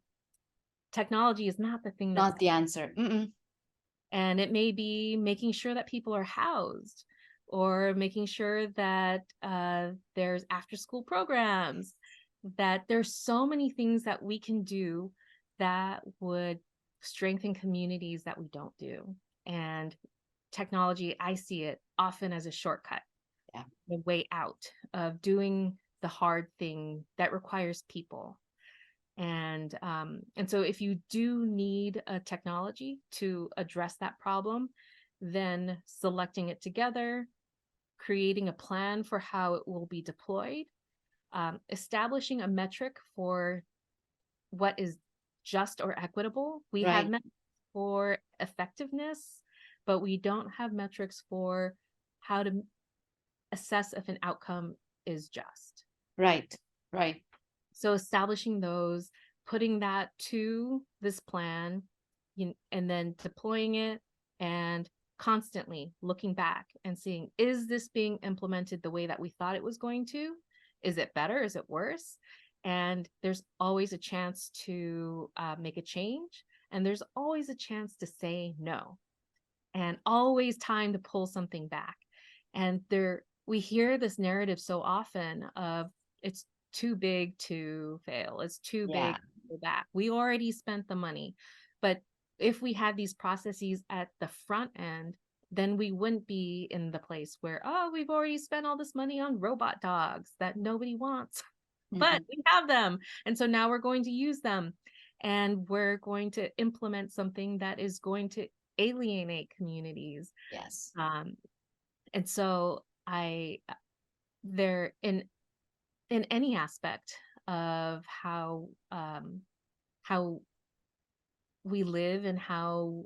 technology is not the thing that's, Not the answer. Mm-mm. and it may be making sure that people are housed, or making sure that there's after school programs, that there's so many things that we can do that would strengthen communities that we don't do. And technology, I see it often as a shortcut, Yeah. the way out of doing the hard thing that requires people. And so if you do need a technology to address that problem, then selecting it together, creating a plan for how it will be deployed, establishing a metric for what is just or equitable. We have Right. metrics for effectiveness, but we don't have metrics for how to assess if an outcome is just. Right. Right. So establishing those, putting that to this plan, and then deploying it, and constantly looking back and seeing, is this being implemented the way that we thought it was going to? Is it better? Is it worse? And there's always a chance to make a change. And there's always a chance to say no, and always time to pull something back. And we hear this narrative so often of, it's too big to fail. It's too big Yeah. to go back. We already spent the money. But if we had these processes at the front end, then we wouldn't be in the place where, oh, we've already spent all this money on robot dogs that nobody wants, but Mhm. we have them. And so now we're going to use them, and we're going to implement something that is going to alienate communities. Yes. Um, and so there in any aspect of how we live and how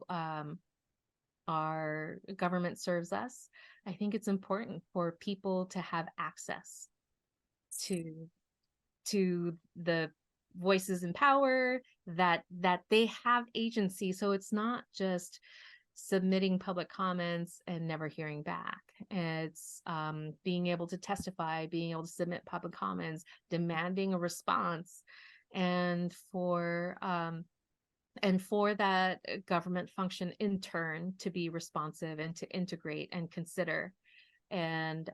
our government serves us, I think it's important for people to have access to the voices in power, that they have agency. So it's not just submitting public comments and never hearing back. It's being able to testify, being able to submit public comments, demanding a response, and for that government function in turn to be responsive and to integrate and consider, and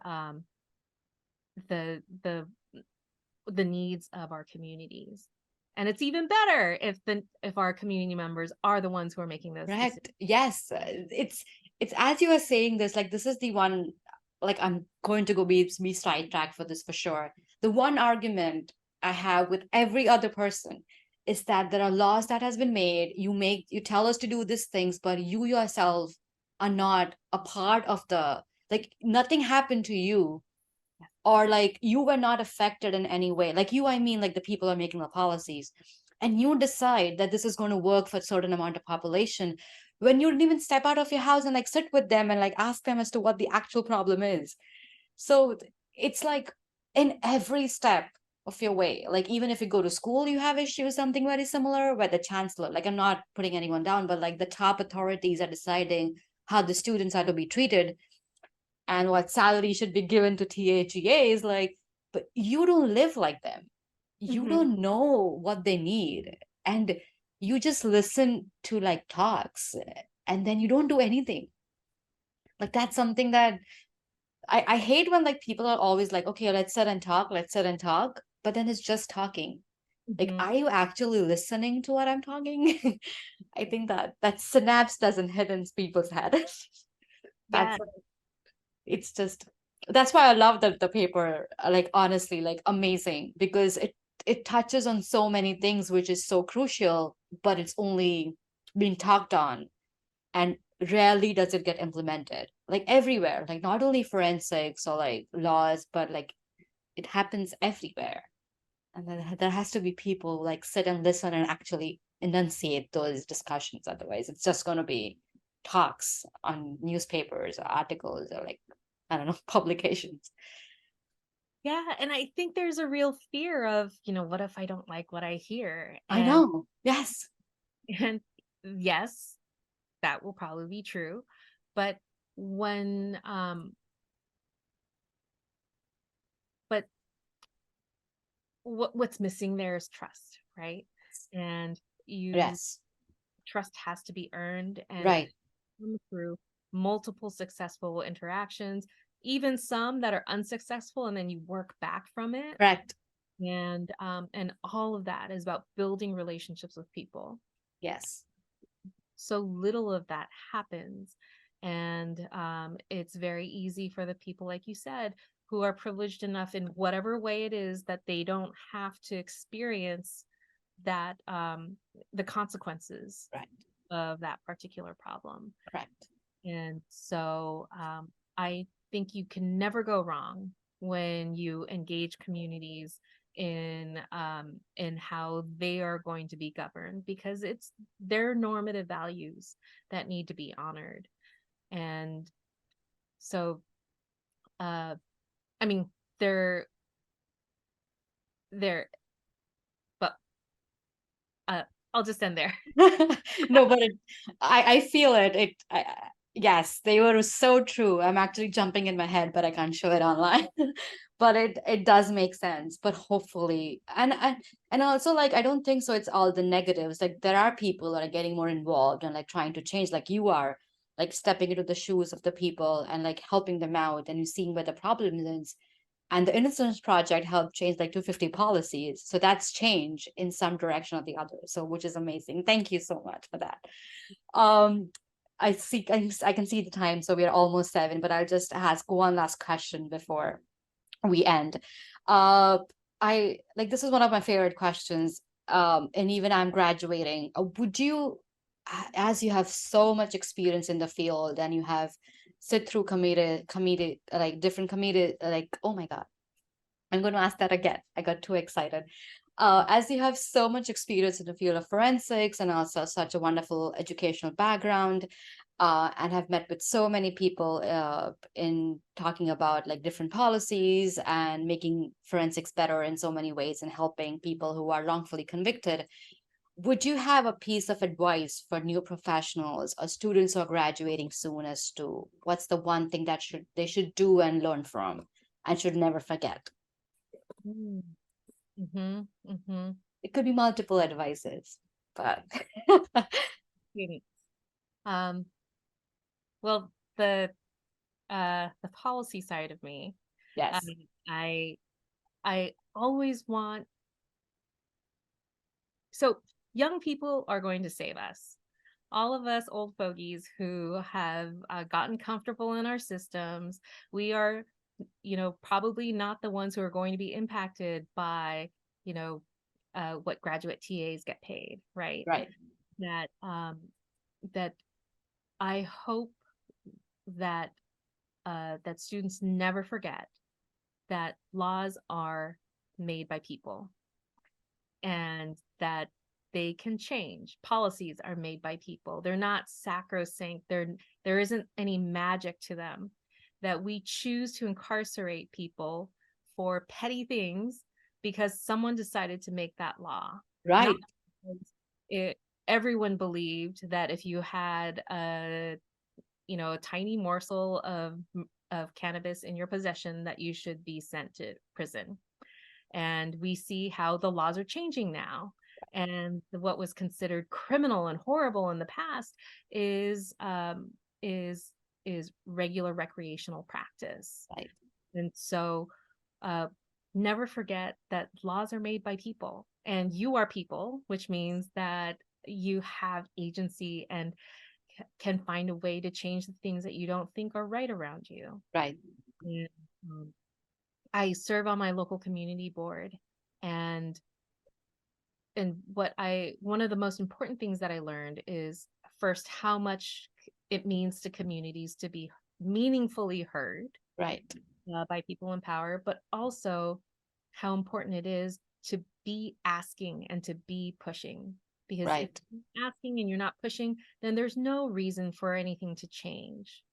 the the the needs of our communities. And it's even better if our community members are the ones who are making those decisions. Correct. Yes. It's as you were saying this, like this is the one, like I'm going to go be sidetracked for this for sure. The one argument I have with every other person is that there are laws that has been made. You tell us to do these things, but you yourself are not a part of the, like nothing happened to you, or like you were not affected in any way. Like you, I mean, like the people are making the policies, and you decide that this is going to work for a certain amount of population when you didn't even step out of your house and like sit with them and like ask them as to what the actual problem is. So it's like in every step of your way, like even if you go to school, you have issues, something very similar where the chancellor, like I'm not putting anyone down, but like the top authorities are deciding how the students are to be treated and what salary should be given to TAGAs, like, but you don't live like them. You Mhm. don't know what they need. And you just listen to like talks and then you don't do anything. Like that's something that I hate when like people are always like, okay, let's sit and talk, let's sit and talk. But then it's just talking. Like, Mhm. are you actually listening to what I'm talking? I think that that synapse doesn't hit in people's head. Yeah. That's it's just that's why I love the paper, like honestly, like amazing because it touches on so many things which is so crucial, but it's only being talked on and rarely does it get implemented. Like everywhere, like not only forensics or like laws, but like it happens everywhere. And then there has to be people like sit and listen and actually enunciate those discussions. Otherwise, it's just going to be talks on newspapers or articles or like, I don't know, publications. Yeah, and I think there's a real fear of, what if I don't like what I hear? I And know. Yes. and yes, that will probably be true. But when but what's missing there is trust, right? And you Yes. trust has to be earned, and it Right. comes through multiple successful interactions, even some that are unsuccessful, and then you work back from it. Correct. And all of that is about building relationships with people. Yes. So little of that happens, and it's very easy for the people, like you said, who are privileged enough in whatever way it is that they don't have to experience that the consequences Right. of that particular problem. Correct. And so I think you can never go wrong when you engage communities in how they are going to be governed, because it's their normative values that need to be honored. And so I mean, they're they're but uh I'll just end there. No, but I feel it. Yes, they were so true. I'm actually jumping in my head, but I can't show it online. But it does make sense. But hopefully, and also like I don't think so. It's all the negatives. Like there are people that are getting more involved and like trying to change, like you are, like stepping into the shoes of the people and like helping them out, and you seeing where the problem is. And the Innocence Project helped change like 250 policies. So that's change in some direction or the other. So which is amazing. Thank you so much for that. Um, I can see the time, so we're almost seven, but I'll just ask one last question before we end. Uh, I like this is one of my favorite questions. And even I'm graduating. Would you, as you have so much experience in the field and you have sit through committee, like different committee, like, oh my God, I'm going to ask that again. I got too excited. As you have so much experience in the field of forensics and also such a wonderful educational background, and have met with so many people in talking about like different policies and making forensics better in so many ways and helping people who are wrongfully convicted, would you have a piece of advice for new professionals or students who are graduating soon as to what's the one thing that they should do and learn from and should never forget? Mm. Mm-hmm. Mm-hmm. It could be multiple advices, but Unique. Um, well, the policy side of me, um, yes, I I always want so young people are going to save us. All of us old fogies who have gotten comfortable in our systems, we are, probably not the ones who are going to be impacted by, you know, what graduate TAs get paid, right? right, That that I hope that that students never forget that laws are made by people and that they can change. Policies are made by people. They're not sacrosanct. There isn't any magic to them. That we choose to incarcerate people for petty things because someone decided to make that law. Not right, because everyone believed that if you had a tiny morsel of cannabis in your possession that you should be sent to prison. And we see how the laws are changing now. And what was considered criminal and horrible in the past is is is regular recreational practice. right, And so uh, never forget that laws are made by people and you are people, which means that you have agency and can find a way to change the things that you don't think are right around you. right, And, um, I serve on my local community board, and one of the most important things that I learned is first how much it means to communities to be meaningfully heard right, by people in power, but also how important it is to be asking and to be pushing. Because if right, you're asking and you're not pushing, then there's no reason for anything to change.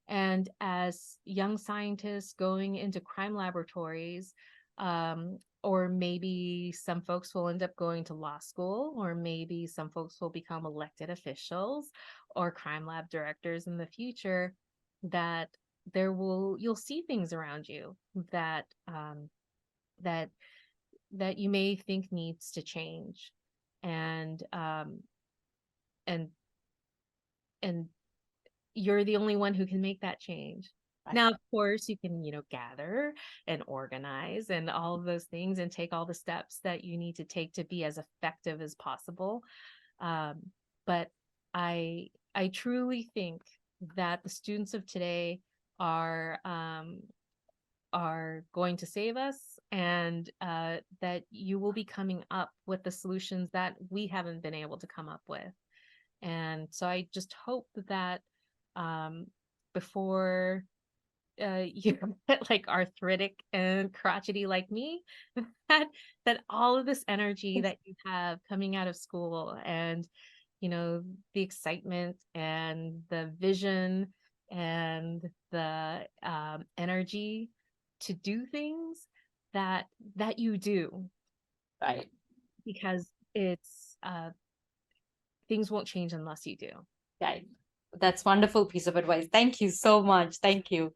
And as young scientists going into crime laboratories, or maybe some folks will end up going to law school, or maybe some folks will become elected officials or crime lab directors in the future, that you'll see things around you that that that you may think needs to change. And and and you're the only one who can make that change. right, Now, of course, you can, gather and organize and all of those things and take all the steps that you need to take to be as effective as possible. Um, but I truly think that the students of today are um, are going to save us, and that you will be coming up with the solutions that we haven't been able to come up with. And so I just hope that um, before you're like arthritic and crotchety like me, that all of this energy that you have coming out of school and the excitement and the vision and the energy to do things that you do, right. because it's things won't change unless you do. Right. That's wonderful piece of advice. Thank you so much. Thank you.